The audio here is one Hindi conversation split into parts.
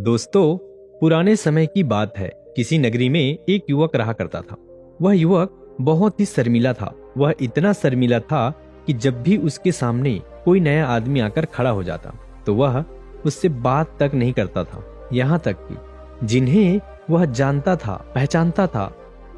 दोस्तों, पुराने समय की बात है। किसी नगरी में एक युवक रहा करता था। वह युवक बहुत ही शर्मीला था। वह इतना शर्मीला था कि जब भी उसके सामने कोई नया आदमी आकर खड़ा हो जाता तो वह उससे बात तक नहीं करता था। यहाँ तक कि जिन्हें वह जानता था, पहचानता था,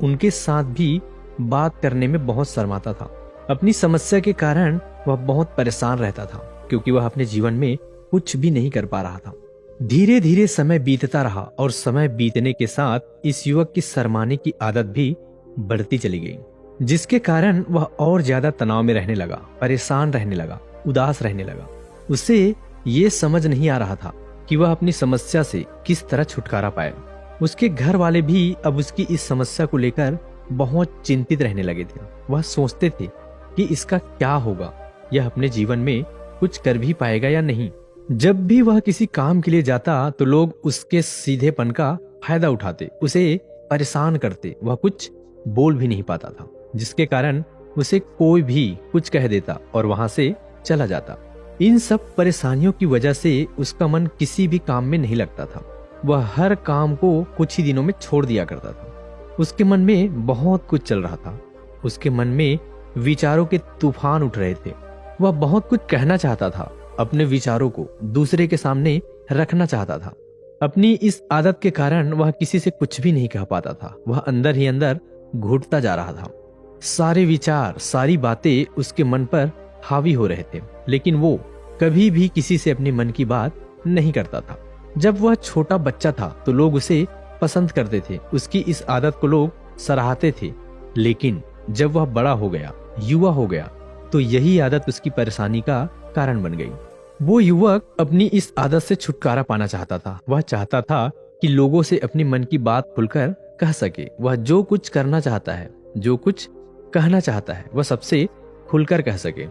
उनके साथ भी बात करने में बहुत शर्माता था। अपनी समस्या के कारण वह बहुत परेशान रहता था, क्योंकि वह अपने जीवन में कुछ भी नहीं कर पा रहा था। धीरे धीरे समय बीतता रहा और समय बीतने के साथ इस युवक की शर्माने की आदत भी बढ़ती चली गई, जिसके कारण वह और ज्यादा तनाव में रहने लगा, परेशान रहने लगा, उदास रहने लगा। उसे ये समझ नहीं आ रहा था कि वह अपनी समस्या से किस तरह छुटकारा पाए। उसके घर वाले भी अब उसकी इस समस्या को लेकर बहुत चिंतित रहने लगे थे। वह सोचते थे कि इसका क्या होगा, यह अपने जीवन में कुछ कर भी पाएगा या नहीं। जब भी वह किसी काम के लिए जाता तो लोग उसके सीधेपन का फायदा उठाते, उसे परेशान करते। वह कुछ बोल भी नहीं पाता था, जिसके कारण उसे कोई भी कुछ कह देता और वहां से चला जाता। इन सब परेशानियों की वजह से उसका मन किसी भी काम में नहीं लगता था। वह हर काम को कुछ ही दिनों में छोड़ दिया करता था। उसके मन में बहुत कुछ चल रहा था। उसके मन में विचारों के तूफान उठ रहे थे। वह बहुत कुछ कहना चाहता था, अपने विचारों को दूसरे के सामने रखना चाहता था। अपनी इस आदत के कारण वह किसी से कुछ भी नहीं कह पाता था। वह अंदर ही अंदर घुटता जा रहा था। सारे विचार, सारी बातें उसके मन पर हावी हो रहे थे, लेकिन वो कभी भी किसी से अपने मन की बात नहीं करता था। जब वह छोटा बच्चा था तो लोग उसे पसंद करते थे, उसकी इस आदत को लोग सराहते थे। लेकिन जब वह बड़ा हो गया, युवा हो गया, तो यही आदत उसकी परेशानी का कारण बन गई। वो युवक अपनी इस आदत से छुटकारा पाना चाहता था। वह चाहता था कि लोगों से अपनी मन की बात खुलकर कह सके। वह जो कुछ करना चाहता है, जो कुछ कहना चाहता है, वह सबसे खुलकर कह सके।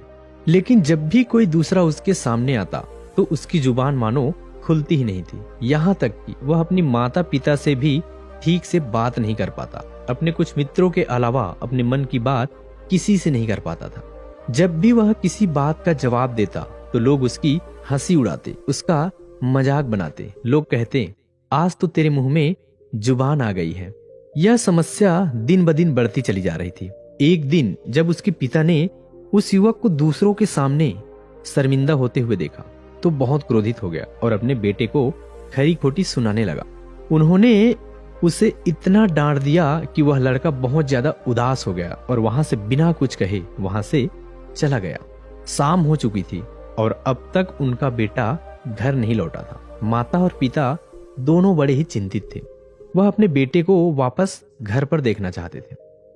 लेकिन जब भी कोई दूसरा उसके सामने आता तो उसकी जुबान मानो खुलती ही नहीं थी। यहाँ तक कि वह अपनी माता पिता से भी ठीक से बात नहीं कर पाता। अपने कुछ मित्रों के अलावा अपने मन की बात किसी से नहीं कर पाता था। जब भी वह किसी बात का जवाब देता तो लोग उसकी हंसी उड़ाते, उसका मजाक बनाते। लोग कहते, आज तो तेरे मुंह में जुबान आ गई है। यह समस्या दिन ब दिन बढ़ती चली जा रही थी। एक दिन जब उसके पिता ने उस युवक को दूसरों के सामने शर्मिंदा होते हुए देखा तो बहुत क्रोधित हो गया और अपने बेटे को खरी खोटी सुनाने लगा। उन्होंने उसे इतना डांट दिया कि वह लड़का बहुत ज्यादा उदास हो गया और वहां से बिना कुछ कहे वहां से चला गया। शाम हो चुकी थी और अब तक उनका बेटा घर नहीं लौटा था। माता और पिता दोनों बड़े ही चिंतित थे। वह अपने बेटे को वापस घर पर देखना चाहते थे,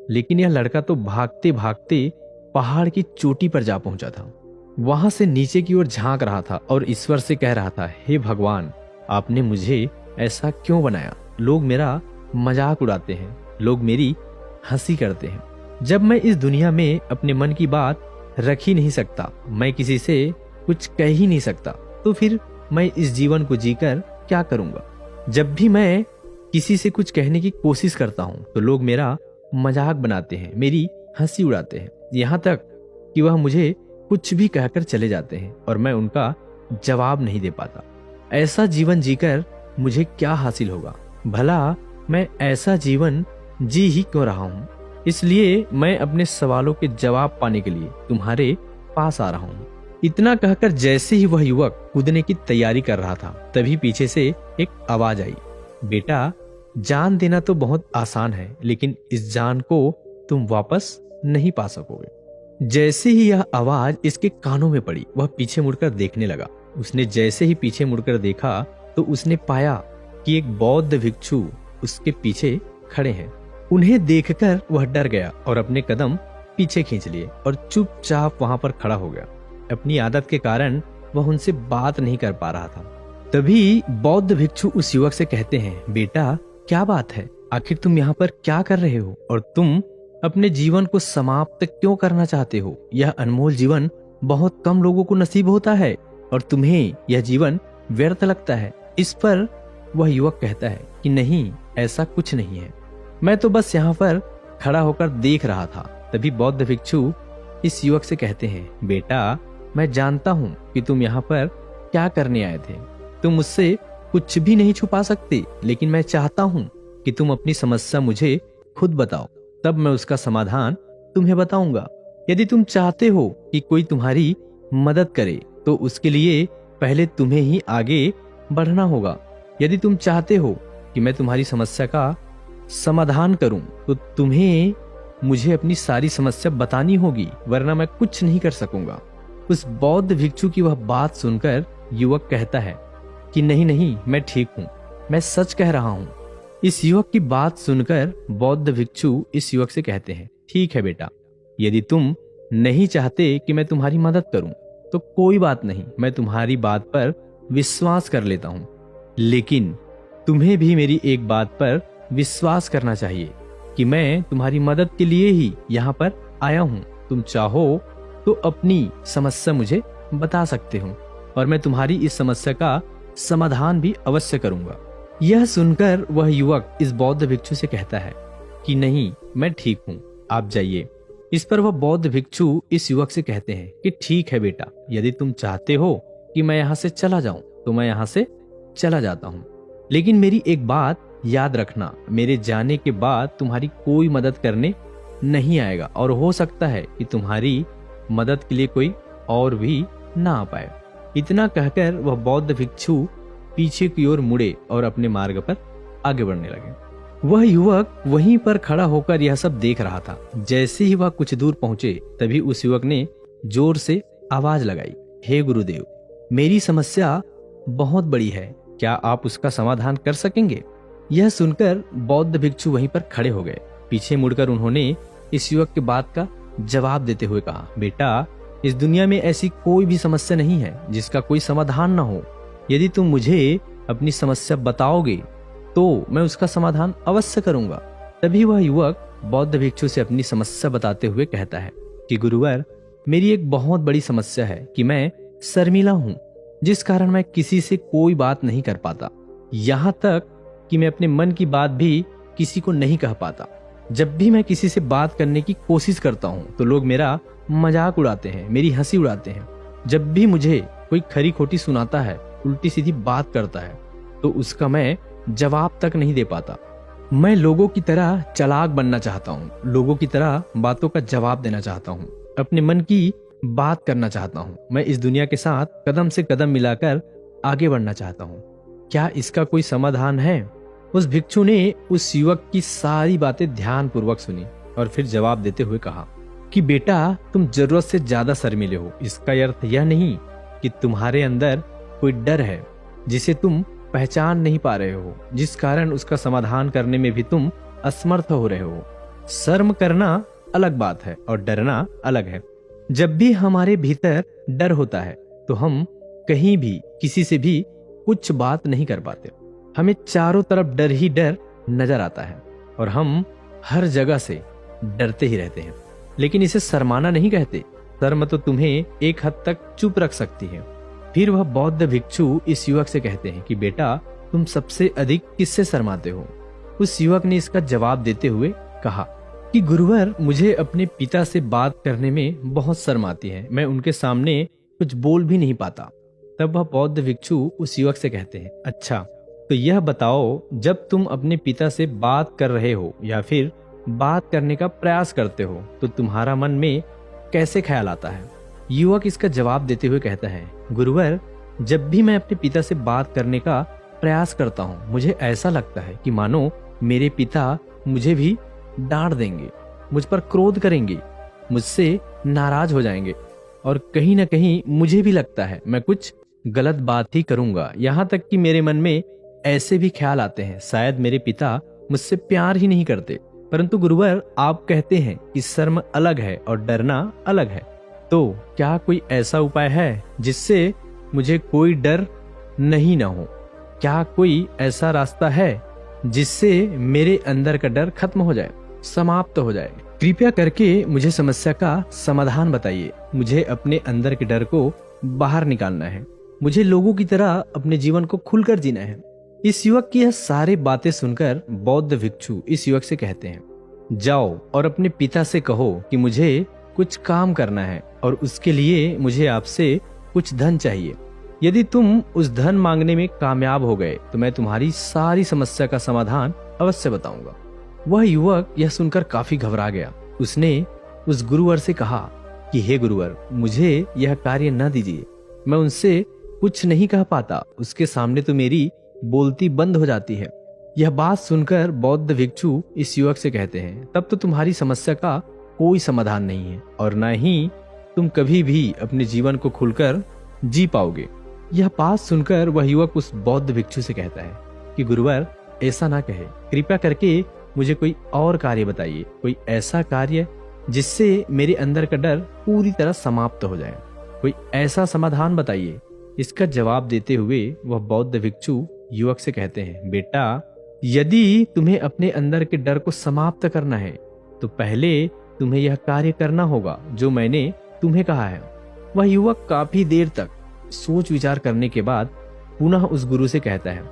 लेकिन यह लड़का तो भागते भागते पहाड़ की चोटी पर जा पहुंचा था। वहां से नीचे की ओर झांक रहा था और ईश्वर से कह रहा था, हे भगवान, आपने मुझे ऐसा क्यों बनाया? लोग मेरा मजाक उड़ाते हैं, लोग मेरी हंसी करते हैं। जब मैं इस दुनिया में अपने मन की बात रख ही नहीं सकता, मैं किसी से कुछ कह ही नहीं सकता, तो फिर मैं इस जीवन को जीकर क्या करूंगा? जब भी मैं किसी से कुछ कहने की कोशिश करता हूं तो लोग मेरा मजाक बनाते हैं, मेरी हंसी उड़ाते हैं, यहाँ तक कि वह मुझे कुछ भी कहकर चले जाते हैं और मैं उनका जवाब नहीं दे पाता। ऐसा जीवन जीकर मुझे क्या हासिल होगा? भला मैं ऐसा जीवन जी ही क्यों रहा हूँ? इसलिए मैं अपने सवालों के जवाब पाने के लिए तुम्हारे पास आ रहा हूँ। इतना कहकर जैसे ही वह युवक कूदने की तैयारी कर रहा था, तभी पीछे से एक आवाज आई, बेटा, जान देना तो बहुत आसान है, लेकिन इस जान को तुम वापस नहीं पा सकोगे। जैसे ही यह आवाज इसके कानों में पड़ी, वह पीछे मुड़कर देखने लगा। उसने जैसे ही पीछे मुड़कर देखा तो उसने पाया कि एक बौद्ध भिक्षु उसके पीछे खड़े हैं। उन्हें देखकर वह डर गया और अपने कदम पीछे खींच लिए और चुपचाप वहां पर खड़ा हो गया। अपनी आदत के कारण वह उनसे बात नहीं कर पा रहा था। तभी बौद्ध भिक्षु उस युवक से कहते हैं, बेटा, क्या बात है? आखिर तुम यहाँ पर क्या कर रहे हो और तुम अपने जीवन को समाप्त क्यों करना चाहते हो? यह अनमोल जीवन बहुत कम लोगों को नसीब होता है और तुम्हें यह जीवन व्यर्थ लगता है। इस पर वह युवक कहता है कि नहीं, ऐसा कुछ नहीं है, मैं तो बस यहाँ पर खड़ा होकर देख रहा था। तभी बौद्ध भिक्षु इस युवक से कहते हैं, बेटा, मैं जानता हूँ कि तुम यहाँ पर क्या करने आए थे। तुम मुझसे कुछ भी नहीं छुपा सकते, लेकिन मैं चाहता हूँ कि तुम अपनी समस्या मुझे खुद बताओ, तब मैं उसका समाधान तुम्हें बताऊंगा। यदि तुम चाहते हो कि कोई तुम्हारी मदद करे तो उसके लिए पहले तुम्हें ही आगे बढ़ना होगा। यदि तुम चाहते हो कि मैं तुम्हारी समस्या का समाधान करूं तो तुम्हें मुझे अपनी सारी समस्या बतानी होगी, वरना मैं कुछ नहीं कर सकूंगा। उस बौद्ध भिक्षु की वह बात सुनकर युवक कहता है कि नहीं नहीं, मैं ठीक हूं, मैं सच कह रहा हूं। इस युवक की बात सुनकर बौद्ध भिक्षु इस युवक से कहते हैं, ठीक है बेटा, यदि तुम नहीं चाहते कि मैं तुम्हारी मदद करूं तो कोई बात नहीं, मैं तुम्हारी बात पर विश्वास कर लेता हूं। लेकिन तुम्हें भी मेरी एक बात पर विश्वास करना चाहिए कि मैं तुम्हारी मदद के लिए ही यहाँ पर आया हूँ। तुम चाहो तो अपनी समस्या मुझे बता सकते हो और मैं तुम्हारी इस समस्या का समाधान भी अवश्य करूंगा। यह सुनकर वह युवक इस बौद्ध भिक्षु से कहता है कि नहीं, मैं ठीक हूँ, आप जाइए। इस पर वह बौद्ध भिक्षु इस युवक से कहते हैं कि ठीक है बेटा, यदि तुम चाहते हो कि मैं यहाँ से चला जाऊं तो मैं यहाँ से चला जाता हूँ, लेकिन मेरी एक बात याद रखना, मेरे जाने के बाद तुम्हारी कोई मदद करने नहीं आएगा और हो सकता है कि तुम्हारी मदद के लिए कोई और भी ना आ पाए। इतना कहकर वह बौद्ध भिक्षु पीछे की ओर मुड़े और अपने मार्ग पर आगे बढ़ने लगे। वह युवक वहीं पर खड़ा होकर यह सब देख रहा था। जैसे ही वह कुछ दूर पहुंचे तभी उस युवक ने जोर से आवाज लगाई, हे गुरुदेव, मेरी समस्या बहुत बड़ी है, क्या आप उसका समाधान कर सकेंगे? यह सुनकर बौद्ध भिक्षु वहीं पर खड़े हो गए। पीछे मुड़कर उन्होंने इस युवक की बात का जवाब देते हुए कहा, बेटा, इस दुनिया में ऐसी कोई भी समस्या नहीं है जिसका कोई समाधान ना हो। यदि तुम मुझे अपनी समस्या बताओगे तो मैं उसका समाधान अवश्य करूंगा। तभी वह युवक बौद्ध भिक्षु से अपनी समस्या बताते हुए कहता है कि गुरुवर, मेरी एक बहुत बड़ी समस्या है कि मैं शर्मिला हूँ, जिस कारण मैं किसी से कोई बात नहीं कर पाता। यहाँ तक कि मैं अपने मन की बात भी किसी को नहीं कह पाता। जब भी मैं किसी से बात करने की कोशिश करता हूँ तो लोग मेरा मजाक उड़ाते हैं, मेरी हंसी उड़ाते हैं। जब भी मुझे कोई खरी खोटी सुनाता है, उल्टी सीधी बात करता है, तो उसका मैं जवाब तक नहीं दे पाता। मैं लोगों की तरह चालाक बनना चाहता हूँ, लोगों की तरह बातों का जवाब देना चाहता हूँ, अपने मन की बात करना चाहता हूँ। मैं इस दुनिया के साथ कदम से कदम मिलाकर आगे बढ़ना चाहता हूँ। क्या इसका कोई समाधान है? उस भिक्षु ने उस युवक की सारी बातें ध्यान पूर्वक सुनी और फिर जवाब देते हुए कहा कि बेटा, तुम जरूरत से ज्यादा शर्मीले हो। इसका अर्थ यह नहीं कि तुम्हारे अंदर कोई डर है जिसे तुम पहचान नहीं पा रहे हो, जिस कारण उसका समाधान करने में भी तुम असमर्थ हो रहे हो। शर्म करना अलग बात है और डरना अलग है। जब भी हमारे भीतर डर होता है तो हम कहीं भी किसी से भी कुछ बात नहीं कर पाते। हमें चारों तरफ डर ही डर नजर आता है और हम हर जगह से डरते ही रहते हैं। लेकिन इसे शर्माना नहीं कहते। शर्म तो तुम्हें एक हद तक चुप रख सकती है। फिर वह बौद्ध भिक्षु इस युवक से कहते हैं कि बेटा, तुम सबसे अधिक किससे शर्माते हो? उस युवक ने इसका जवाब देते हुए कहा कि गुरुवर, मुझे अपने पिता से बात करने में बहुत शर्म आती है। मैं उनके सामने कुछ बोल भी नहीं पाता। तब वह बौद्ध भिक्षु उस युवक से कहते हैं, अच्छा, तो यह बताओ, जब तुम अपने पिता से बात कर रहे हो या फिर बात करने का प्रयास करते हो तो तुम्हारा मन में कैसे ख्याल आता है? युवक इसका जवाब देते हुए कहता है, गुरुवर, जब भी मैं अपने पिता से बात करने का प्रयास करता हूँ, मुझे ऐसा लगता है कि मानो मेरे पिता मुझे भी डांट देंगे, मुझ पर क्रोध करेंगे, मुझसे नाराज हो जाएंगे और कहीं ना कहीं मुझे भी लगता है मैं कुछ गलत बात ही करूंगा। यहाँ तक कि मेरे मन में ऐसे भी ख्याल आते हैं, शायद मेरे पिता मुझसे प्यार ही नहीं करते। परंतु गुरुवर, आप कहते हैं कि शर्म अलग है और डरना अलग है, तो क्या कोई ऐसा उपाय है जिससे मुझे कोई डर नहीं ना हो? क्या कोई ऐसा रास्ता है जिससे मेरे अंदर का डर खत्म हो जाए, समाप्त हो जाए? कृपया करके मुझे समस्या का समाधान बताइए। मुझे अपने अंदर के डर को बाहर निकालना है। मुझे लोगों की तरह अपने जीवन को खुलकर जीना है। इस युवक की यह सारी बातें सुनकर बौद्ध भिक्षु इस युवक से कहते हैं, जाओ और अपने पिता से कहो कि मुझे कुछ काम करना है और उसके लिए मुझे आपसे कुछ धन चाहिए। यदि तुम उस धन मांगने में कामयाब हो गए तो मैं तुम्हारी सारी समस्या का समाधान अवश्य बताऊंगा। वह युवक यह सुनकर काफी घबरा गया। उसने उस गुरुवर से कहा कि हे गुरुवर, मुझे यह कार्य न दीजिए, मैं उनसे कुछ नहीं कह पाता, उसके सामने तो मेरी बोलती बंद हो जाती है। यह बात सुनकर बौद्ध भिक्षु इस युवक से कहते हैं, तब तो तुम्हारी समस्या का कोई समाधान नहीं है और न ही तुम कभी भी अपने जीवन को खुलकर जी पाओगे। यह बात सुनकर वह युवक उस बौद्ध भिक्षु से कहता है कि गुरुवर, ऐसा ना कहे, कृपया करके मुझे कोई और कार्य बताइए, कोई ऐसा कार्य जिससे मेरे अंदर का डर पूरी तरह समाप्त हो जाए, कोई ऐसा समाधान बताइए। इसका जवाब देते हुए वह बौद्ध भिक्षु युवक से कहते हैं, बेटा, यदि तुम्हें अपने अंदर के डर को समाप्त करना है तो पहले तुम्हें यह कार्य करना होगा जो मैंने तुम्हें कहा है। वह युवक काफी देर तक सोच विचार करने के बाद पुनः उस गुरु से कहता है,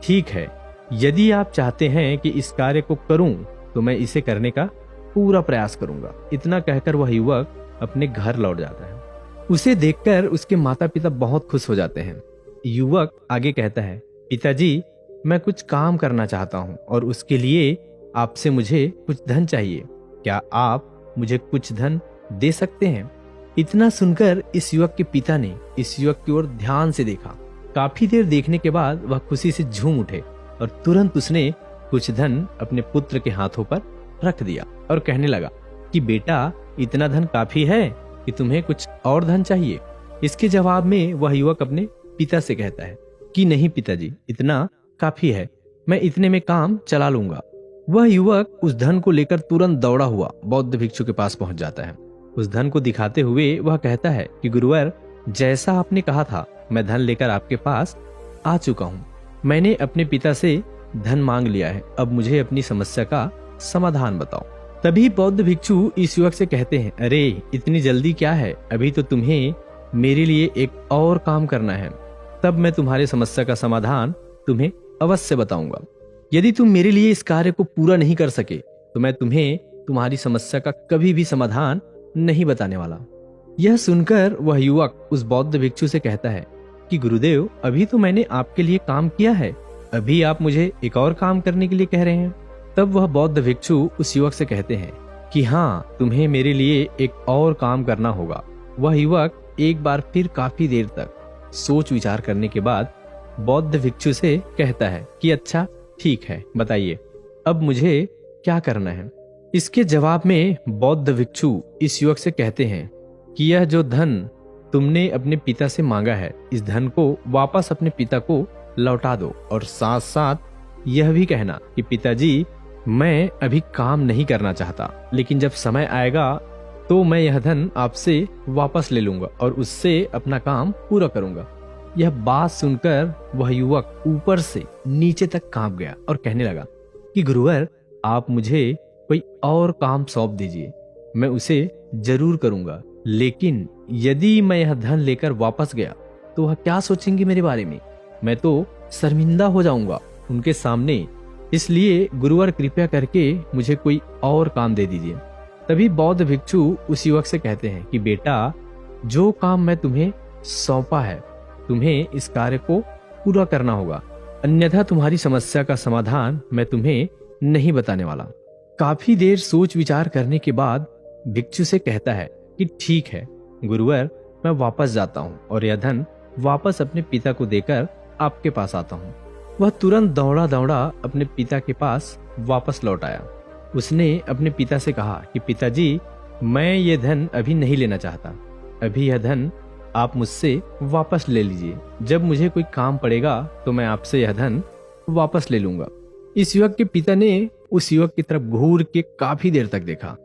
ठीक है, यदि आप चाहते हैं कि इस कार्य को करूं तो मैं इसे करने का पूरा प्रयास करूंगा। इतना कहकर वह युवक अपने घर लौट जाता है। उसे देखकर उसके माता पिता बहुत खुश हो जाते हैं। युवक आगे कहता है, पिताजी, मैं कुछ काम करना चाहता हूं और उसके लिए आपसे मुझे कुछ धन चाहिए। क्या आप मुझे कुछ धन दे सकते हैं? इतना सुनकर इस युवक के पिता ने इस युवक की ओर ध्यान से देखा। काफी देर देखने के बाद वह खुशी से झूम उठे और तुरंत उसने कुछ धन अपने पुत्र के हाथों पर रख दिया और कहने लगा कि बेटा, इतना धन काफी है कि तुम्हें कुछ और धन चाहिए? इसके जवाब में वह युवक अपने पिता से कहता है कि नहीं पिताजी, इतना काफी है, मैं इतने में काम चला लूंगा। वह युवक उस धन को लेकर तुरंत दौड़ा हुआ बौद्ध भिक्षु के पास पहुंच जाता है। उस धन को दिखाते हुए वह कहता है कि गुरुवर, जैसा आपने कहा था, मैं धन लेकर आपके पास आ चुका हूँ। मैंने अपने पिता से धन मांग लिया है, अब मुझे अपनी समस्या का समाधान बताओ। तभी बौद्ध भिक्षु इस युवक से कहते हैं, अरे इतनी जल्दी क्या है, अभी तो तुम्हें मेरे लिए एक और काम करना है, तब मैं तुम्हारी समस्या का समाधान तुम्हें अवश्य बताऊंगा। यदि तुम मेरे लिए इस कार्य को पूरा नहीं कर सके तो मैं तुम्हें तुम्हारी समस्या का कभी भी समाधान नहीं बताने वाला। यह सुनकर वह युवक उस बौद्ध भिक्षु से कहता है कि गुरुदेव, अभी तो मैंने आपके लिए काम किया है, अभी आप मुझे एक और काम करने के लिए कह रहे हैं। तब वह बौद्ध भिक्षु उस युवक से कहते हैं कि हाँ, तुम्हें मेरे लिए एक और काम करना होगा। वह युवक एक बार फिर काफी देर तक सोच विचार करने के बाद बौद्ध भिक्षु से कहता है कि अच्छा ठीक है, बताइए अब मुझे क्या करना है। इसके जवाब में बौद्ध भिक्षु इस युवक से कहते हैं कि यह जो धन तुमने अपने पिता से मांगा है, इस धन को वापस अपने पिता को लौटा दो और साथ साथ यह भी कहना कि पिताजी, मैं अभी काम नहीं करना चाहता, लेकिन जब समय आएगा तो मैं यह धन आपसे वापस ले लूंगा और उससे अपना काम पूरा करूंगा। यह बात सुनकर वह युवक ऊपर से नीचे तक कांप गया और कहने लगा कि गुरुवर, आप मुझे कोई और काम सौंप दीजिए, मैं उसे जरूर करूंगा, लेकिन यदि मैं यह धन लेकर वापस गया तो वह क्या सोचेंगे मेरे बारे में? मैं तो शर्मिंदा हो जाऊंगा उनके सामने, इसलिए गुरुवर कृपया करके मुझे कोई और काम दे दीजिए। तभी बौद्ध भिक्षु उस युवक से कहते हैं कि बेटा, जो काम मैं तुम्हें सौंपा है, तुम्हें इस कार्य को पूरा करना होगा, अन्यथा तुम्हारी समस्या का समाधान मैं तुम्हें नहीं बताने वाला। काफी देर सोच विचार करने के बाद भिक्षु से कहता है कि ठीक है गुरुवर, मैं वापस जाता हूँ और यह धन वापस अपने पिता को देकर आपके पास आता हूँ। वह तुरंत दौड़ा दौड़ा अपने पिता के पास वापस लौट आया। उसने अपने पिता से कहा कि पिताजी, मैं ये धन अभी नहीं लेना चाहता, अभी यह धन आप मुझसे वापस ले लीजिए, जब मुझे कोई काम पड़ेगा तो मैं आपसे यह धन वापस ले लूंगा। इस युवक के पिता ने उस युवक की तरफ घूर के काफी देर तक देखा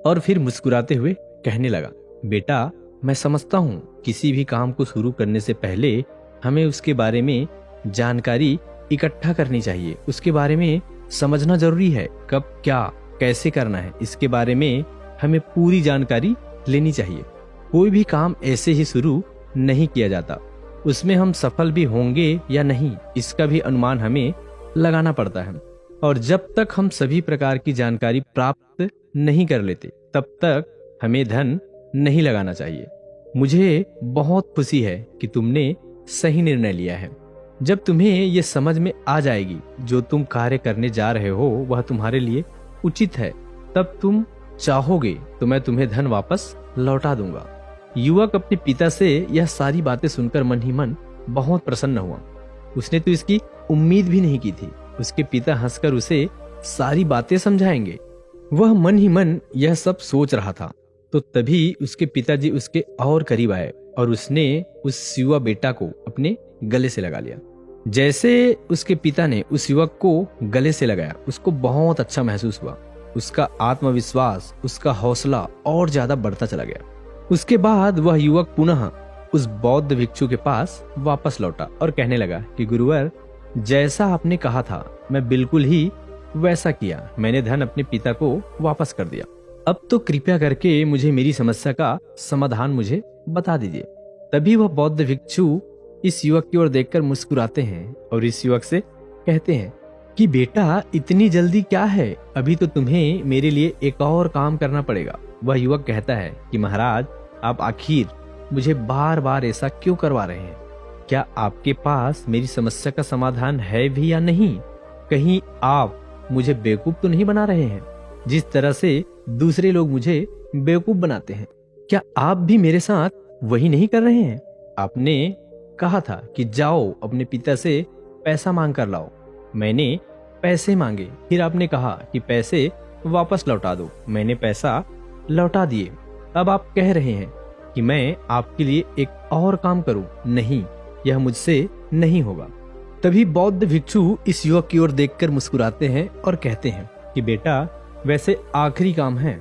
और फिर मुस्कुराते हुए कहने लगा, बेटा, मैं समझता हूँ किसी भी काम को शुरू करने से पहले हमें उसके बारे में जानकारी इकट्ठा करनी चाहिए, उसके बारे में समझना जरूरी है, कब क्या कैसे करना है, इसके बारे में हमें पूरी जानकारी लेनी चाहिए। कोई भी काम ऐसे ही शुरू नहीं किया जाता, उसमें हम सफल भी होंगे या नहीं इसका भी अनुमान हमें लगाना पड़ता है, और जब तक हम सभी प्रकार की जानकारी प्राप्त नहीं कर लेते तब तक हमें धन नहीं लगाना चाहिए। मुझे बहुत खुशी है कि तुमने सही निर्णय लिया है। जब तुम्हें ये समझ में आ जाएगी जो तुम कार्य करने जा रहे हो वह तुम्हारे लिए उचित है, तब तुम चाहोगे तो मैं तुम्हें धन वापस लौटा दूंगा। युवक अपने पिता से यह सारी बातें सुनकर मन ही मन बहुत प्रसन्न हुआ। उसने तो इसकी उम्मीद भी नहीं की थी। उसके पिता हंसकर उसे सारी बातें समझाएंगे। वह मन ही मन यह सब सोच रहा था, तो तभी उसके पिताजी उसके और करीब आए और उसने उस युवा बेटा को अपने गले से लगा लिया। जैसे उसके पिता ने उस युवक को गले से लगाया, उसको बहुत अच्छा महसूस हुआ। उसका आत्मविश्वास, उसका हौसला और ज्यादा बढ़ता चला गया। उसके बाद वह युवक पुनः उस बौद्ध भिक्षु के पास वापस लौटा और कहने लगा कि गुरुवर, जैसा आपने कहा था मैं बिल्कुल ही वैसा किया। मैंने धन अपने पिता को वापस कर दिया। अब तो कृपया करके मुझे मेरी समस्या का समाधान मुझे बता दीजिए। तभी वह बौद्ध भिक्षु इस युवक की ओर देखकर मुस्कुराते हैं और इस युवक से कहते हैं कि बेटा, इतनी जल्दी क्या है, अभी तो तुम्हें मेरे लिए एक और काम करना पड़ेगा। वह युवक कहता है कि महाराज, आप आखिर मुझे बार बार ऐसा क्यों करवा रहे हैं? क्या आपके पास मेरी समस्या का समाधान है भी या नहीं? कहीं आप मुझे बेवकूफ तो नहीं बना रहे हैं, जिस तरह से दूसरे लोग मुझे बेवकूफ बनाते हैं? क्या आप भी मेरे साथ वही नहीं कर रहे हैं? आपने कहा था कि जाओ अपने पिता से पैसा मांग कर लाओ। मैंने पैसे मांगे, फिर आपने कहा कि पैसे वापस लौटा दो। मैंने पैसा लौटा दिए। अब आप कह रहे हैं कि मैं आपके लिए एक और काम करूं? नहीं, यह मुझसे नहीं होगा। तभी बौद्ध भिक्षु इस युवक की ओर देखकर मुस्कुराते हैं और कहते हैं कि बेटा, वैसे आखिरी काम है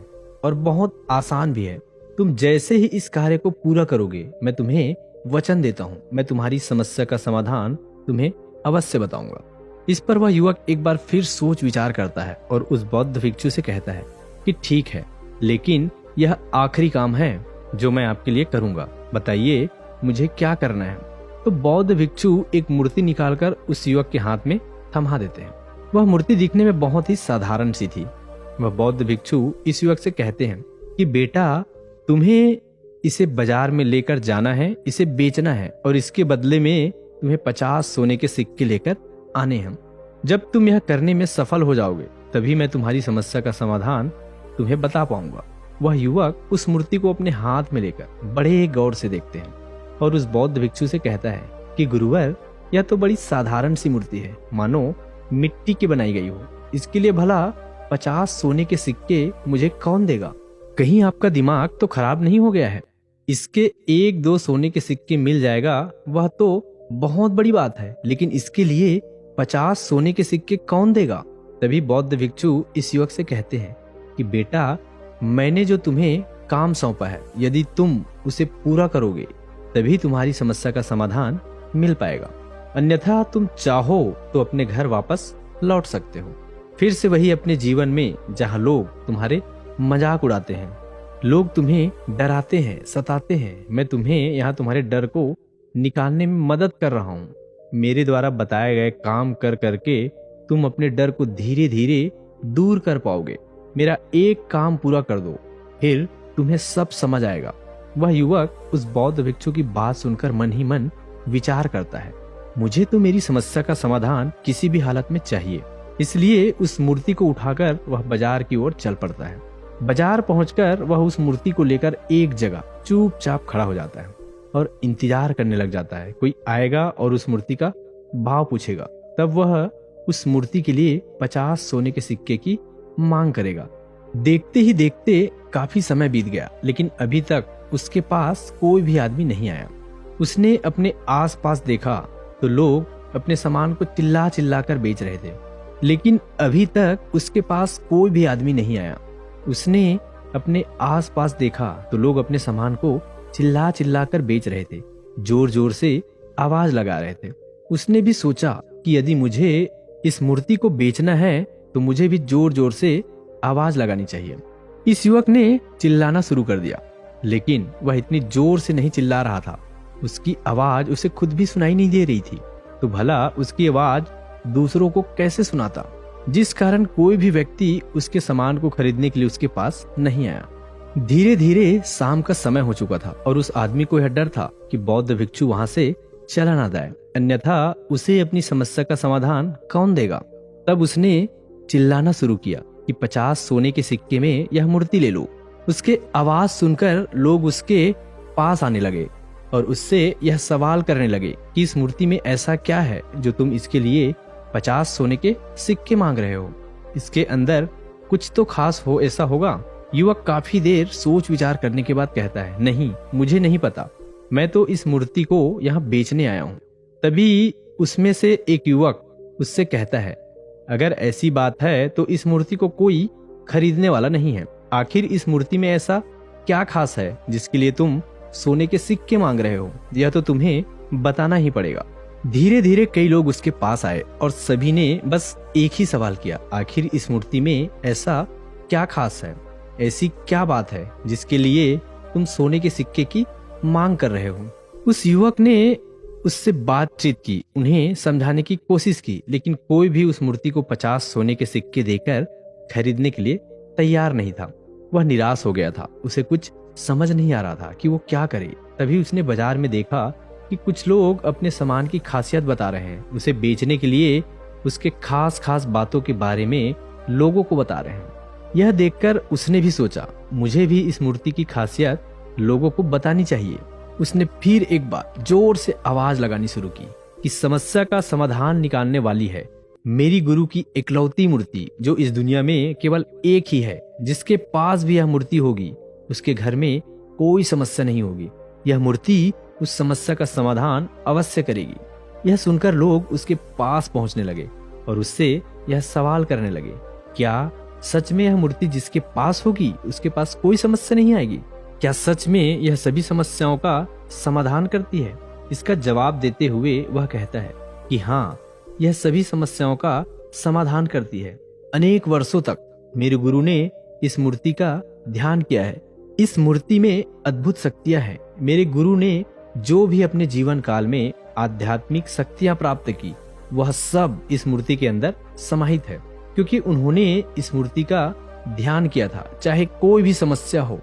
और बहुत आसान भी है। तुम जैसे ही इस कार्य को पूरा करोगे, मैं तुम्हें वचन देता हूँ, मैं तुम्हारी समस्या का समाधान तुम्हें अवश्य बताऊंगा। इस पर वह युवक एक बार फिर सोच विचार करता है और उस बौद्ध भिक्षु से कहता है कि ठीक है, लेकिन यह आखिरी काम है जो मैं आपके लिए करूंगा। बताइए मुझे क्या करना है? तो बौद्ध भिक्षु एक मूर्ति निकालकर उस युवक के हाथ में थमा देते हैं। वह मूर्ति दिखने में बहुत ही साधारण सी थी। वह बौद्ध भिक्षु इस युवक से कहते हैं कि बेटा, तुम्हें इसे बाजार में लेकर जाना है, इसे बेचना है और इसके बदले में तुम्हें 50 सोने के सिक्के लेकर आने हैं। जब तुम यह करने में सफल हो जाओगे, तभी मैं तुम्हारी समस्या का समाधान तुम्हें बता पाऊंगा। वह युवक उस मूर्ति को अपने हाथ में लेकर बड़े गौर से देखते हैं और उस बौद्ध भिक्षु से कहता है कि गुरुवर, यह तो बड़ी साधारण सी मूर्ति है, मानो मिट्टी की बनाई गई हो। इसके लिए भला 50 सोने के सिक्के मुझे कौन देगा? कहीं आपका दिमाग तो खराब नहीं हो गया है? इसके 1-2 सोने के सिक्के मिल जाएगा, वह तो बहुत बड़ी बात है, लेकिन इसके लिए 50 सोने के सिक्के कौन देगा? तभी बौद्ध भिक्षु इस युवक से कहते हैं कि बेटा, मैंने जो तुम्हें काम सौंपा है, यदि तुम उसे पूरा करोगे तभी तुम्हारी समस्या का समाधान मिल पाएगा, अन्यथा तुम चाहो तो अपने घर वापस लौट सकते हो। फिर से वही अपने जीवन में जहां लोग तुम्हारे मजाक उड़ाते हैं, लोग तुम्हें डराते हैं, सताते हैं। मैं तुम्हें यहाँ तुम्हारे डर को निकालने में मदद कर रहा हूँ। मेरे द्वारा बताए गए काम कर करके तुम अपने डर को धीरे धीरे दूर कर पाओगे। मेरा एक काम पूरा कर दो, फिर तुम्हें सब समझ आएगा। वह युवक उस बौद्ध भिक्षु की बात सुनकर मन ही मन विचार करता है, मुझे तो मेरी समस्या का समाधान किसी भी हालत में चाहिए। इसलिए उस मूर्ति को उठाकर वह बाजार की ओर चल पड़ता है। बाजार पहुंचकर वह उस मूर्ति को लेकर एक जगह चुपचाप खड़ा हो जाता है और इंतजार करने लग जाता है। कोई आएगा और उस मूर्ति का भाव पूछेगा, तब वह उस मूर्ति के लिए 50 सोने के सिक्के की मांग करेगा। देखते ही देखते काफी समय बीत गया, लेकिन अभी तक उसके पास कोई भी आदमी नहीं आया। उसने अपने आसपास देखा तो लोग अपने सामान को चिल्ला चिल्ला कर बेच रहे थे, लेकिन अभी तक उसके पास कोई भी आदमी नहीं आया। उसने अपने आसपास देखा तो लोग अपने सामान को चिल्ला चिल्ला कर बेच रहे थे, जोर जोर से आवाज लगा रहे थे। उसने भी सोचा कि यदि मुझे इस मूर्ति को बेचना है तो मुझे भी जोर जोर से आवाज लगानी चाहिए। इस युवक ने चिल्लाना शुरू कर दिया, लेकिन वह इतनी जोर से नहीं चिल्ला रहा था। उसकी आवाज उसे खुद भी सुनाई नहीं दे रही थी, तो भला उसकी आवाज दूसरों को कैसे सुनाता, जिस कारण कोई भी व्यक्ति उसके सामान को खरीदने के लिए उसके पास नहीं आया। धीरे धीरे शाम का समय हो चुका था और उस आदमी को यह डर था कि बौद्ध भिक्षु वहां से चला ना जाए, अन्यथा उसे अपनी समस्या का समाधान कौन देगा। तब उसने चिल्लाना शुरू किया कि 50 सोने के सिक्के में यह मूर्ति ले लो। उसके आवाज सुनकर लोग उसके पास आने लगे और उससे यह सवाल करने लगे कि इस मूर्ति में ऐसा क्या है जो तुम इसके लिए 50 सोने के सिक्के मांग रहे हो। इसके अंदर कुछ तो खास हो, ऐसा होगा। युवक काफी देर सोच विचार करने के बाद कहता है, नहीं, मुझे नहीं पता, मैं तो इस मूर्ति को यहाँ बेचने आया हूँ। तभी उसमें से एक युवक उससे कहता है, अगर ऐसी बात है तो इस मूर्ति को कोई खरीदने वाला नहीं है। आखिर इस मूर्ति में ऐसा क्या खास है जिसके लिए तुम सोने के सिक्के मांग रहे हो? यह तो तुम्हें बताना ही पड़ेगा। धीरे धीरे कई लोग उसके पास आए और सभी ने बस एक ही सवाल किया, आखिर इस मूर्ति में ऐसा क्या खास है, ऐसी क्या बात है जिसके लिए तुम सोने के सिक्के की मांग कर रहे हो। उस युवक ने उससे बातचीत की, उन्हें समझाने की कोशिश की, लेकिन कोई भी उस मूर्ति को 50 सोने के सिक्के देकर खरीदने के लिए तैयार नहीं था। वह निराश हो गया था, उसे कुछ समझ नहीं आ रहा था कि वो क्या करे। तभी उसने बाजार में देखा कि कुछ लोग अपने सामान की खासियत बता रहे हैं, उसे बेचने के लिए उसके खास खास बातों के बारे में लोगों को बता रहे हैं। यह देखकर उसने भी सोचा, मुझे भी इस मूर्ति की खासियत लोगों को बतानी चाहिए। उसने फिर एक बार जोर से आवाज लगानी शुरू की कि समस्या का समाधान निकालने वाली है मेरी गुरु की इकलौती मूर्ति, जो इस दुनिया में केवल एक ही है। जिसके पास भी यह मूर्ति होगी उसके घर में कोई समस्या नहीं होगी। यह मूर्ति उस समस्या का समाधान अवश्य करेगी। यह सुनकर लोग उसके पास पहुंचने लगे और उससे यह सवाल करने लगे, क्या सच में यह मूर्ति जिसके पास होगी उसके पास कोई समस्या नहीं आएगी? क्या सच में यह सभी समस्याओं का समाधान करती है? इसका जवाब देते हुए वह कहता है कि हाँ, यह सभी समस्याओं का समाधान करती है। अनेक वर्षों तक मेरे गुरु ने इस मूर्ति का ध्यान किया है। इस मूर्ति में अद्भुत शक्तियां हैं। मेरे गुरु ने जो भी अपने जीवन काल में आध्यात्मिक शक्तियां प्राप्त की, वह सब इस मूर्ति के अंदर समाहित है, क्योंकि उन्होंने इस मूर्ति का ध्यान किया था। चाहे कोई भी समस्या हो,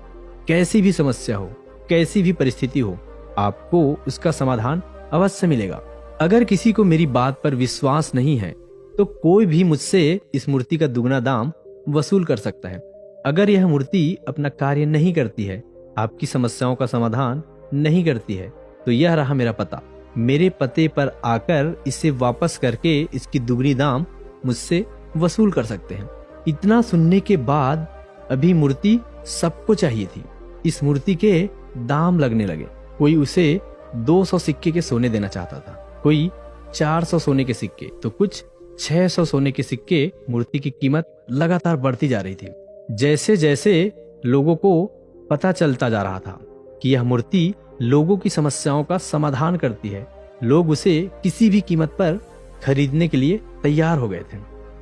कैसी भी समस्या हो, कैसी भी परिस्थिति हो, आपको उसका समाधान अवश्य मिलेगा। अगर किसी को मेरी बात पर विश्वास नहीं है तो कोई भी मुझसे इस मूर्ति का दुगना दाम वसूल कर सकता है। अगर यह मूर्ति अपना कार्य नहीं करती है, आपकी समस्याओं का समाधान नहीं करती है, तो यह रहा मेरा पता। मेरे पते पर आकर इसे वापस करके इसकी दुगनी दाम मुझसे वसूल कर सकते हैं। इतना सुनने के बाद अभी मूर्ति सबको चाहिए थी। इस मूर्ति के दाम लगने लगे। कोई उसे 200 सिक्के के सोने देना चाहता था, कोई 400 सोने के सिक्के, तो कुछ 600 सोने के सिक्के। मूर्ति की कीमत लगातार बढ़ती जा रही थी। जैसे जैसे लोगों को पता चलता जा रहा था कि यह मूर्ति लोगों की समस्याओं का समाधान करती है, लोग उसे किसी भी कीमत पर खरीदने के लिए तैयार हो गए थे।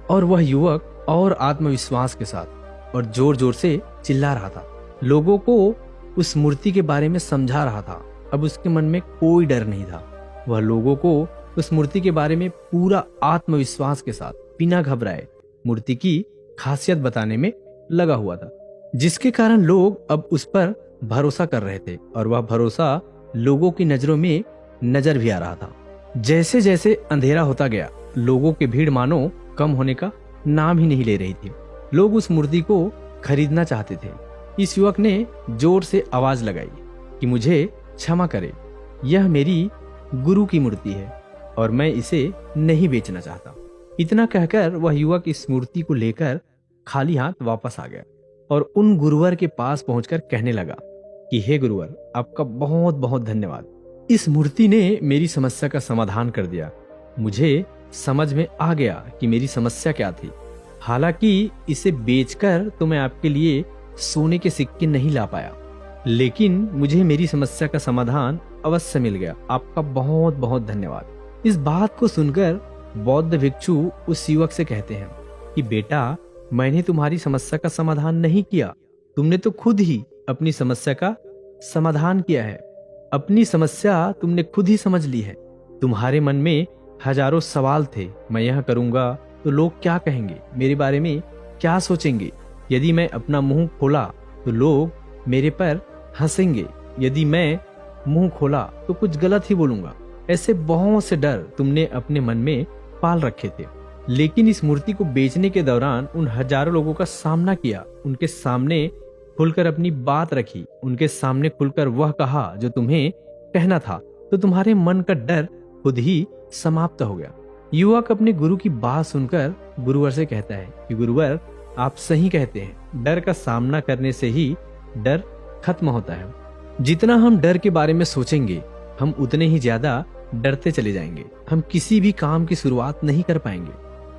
और वह युवक और आत्मविश्वास के साथ और जोर जोर से चिल्ला रहा था, लोगों को उस मूर्ति के बारे में समझा रहा था। अब उसके मन में कोई डर नहीं था। वह लोगों को उस मूर्ति के बारे में पूरा आत्मविश्वास के साथ बिना घबराए मूर्ति की खासियत बताने में लगा हुआ था, जिसके कारण लोग अब उस पर भरोसा कर रहे थे और वह भरोसा लोगों की नजरों में नजर भी आ रहा था। जैसे जैसे अंधेरा होता गया, लोगों की भीड़ मानो कम होने का नाम ही नहीं ले रही थी। लोग उस मूर्ति को खरीदना चाहते थे। इस युवक ने जोर से आवाज लगाई कि मुझे क्षमा करे, यह मेरी गुरु की मूर्ति है और मैं इसे नहीं बेचना चाहता। इतना कहकर वह युवक इस मूर्ति को लेकर खाली हाथ वापस आ गया और उन गुरुवर के पास पहुंचकर कहने लगा कि हे गुरुवर, आपका बहुत बहुत धन्यवाद। इस मूर्ति ने मेरी समस्या का समाधान कर दिया। मुझे समझ में आ गया कि मेरी समस्या क्या थी। हालांकि इसे बेचकर तो मैं आपके लिए सोने के सिक्के नहीं ला पाया, लेकिन मुझे मेरी समस्या का समाधान अवश्य मिल गया। आपका बहुत बहुत धन्यवाद। इस बात को सुनकर बौद्ध भिक्षु उस युवक से कहते हैं कि बेटा, मैंने तुम्हारी समस्या का समाधान नहीं किया, तुमने तो खुद ही अपनी समस्या का समाधान किया है। अपनी समस्या तुमने खुद ही समझ ली है। तुम्हारे मन में हजारों सवाल थे, मैं यह करूंगा तो लोग क्या कहेंगे, मेरे बारे में क्या सोचेंगे। यदि मैं अपना मुंह खोला तो लोग मेरे पर हंसेंगे, यदि मैं मुंह खोला तो कुछ गलत ही बोलूंगा। ऐसे बहुत से डर तुमने अपने मन में पाल रखे थे, लेकिन इस मूर्ति को बेचने के दौरान उन हजारों लोगों का सामना किया, उनके सामने खुलकर अपनी बात रखी, उनके सामने खुलकर वह कहा जो तुम्हें कहना था, तो तुम्हारे मन का डर खुद ही समाप्त हो गया। युवक अपने गुरु की बात सुनकर गुरुवर से कहता है कि गुरुवर, आप सही कहते हैं, डर का सामना करने से ही डर खत्म होता है। जितना हम डर के बारे में सोचेंगे, हम उतने ही ज्यादा डरते चले जाएंगे। हम किसी भी काम की शुरुआत नहीं कर पाएंगे।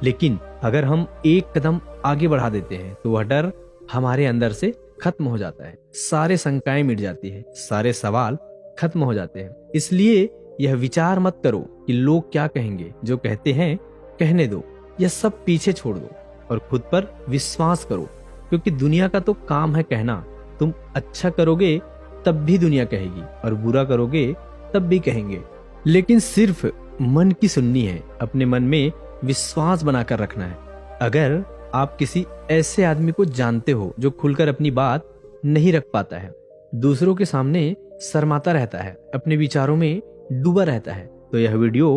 लेकिन अगर हम एक कदम आगे बढ़ा देते हैं तो वह डर हमारे अंदर से खत्म हो जाता है, सारे शंकाएं मिट जाती है, सारे सवाल खत्म हो जाते हैं। इसलिए यह विचार मत करो कि लोग क्या कहेंगे, जो कहते हैं कहने दो, यह सब पीछे छोड़ दो और खुद पर विश्वास करो, क्योंकि दुनिया का तो काम है कहना। तुम अच्छा करोगे तब भी दुनिया कहेगी और बुरा करोगे तब भी कहेंगे, लेकिन सिर्फ मन की सुननी है, अपने मन में विश्वास बनाकर रखना है। अगर आप किसी ऐसे आदमी को जानते हो जो खुलकर अपनी बात नहीं रख पाता है, दूसरों के सामने शर्माता रहता है, अपने विचारों में डूबा रहता है, तो यह वीडियो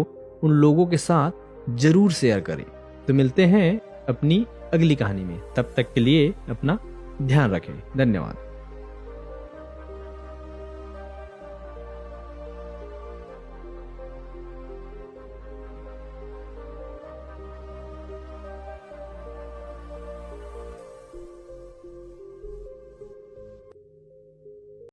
उन लोगों के साथ जरूर शेयर करें। तो मिलते हैं अपनी अगली कहानी में, तब तक के लिए अपना ध्यान रखें। धन्यवाद।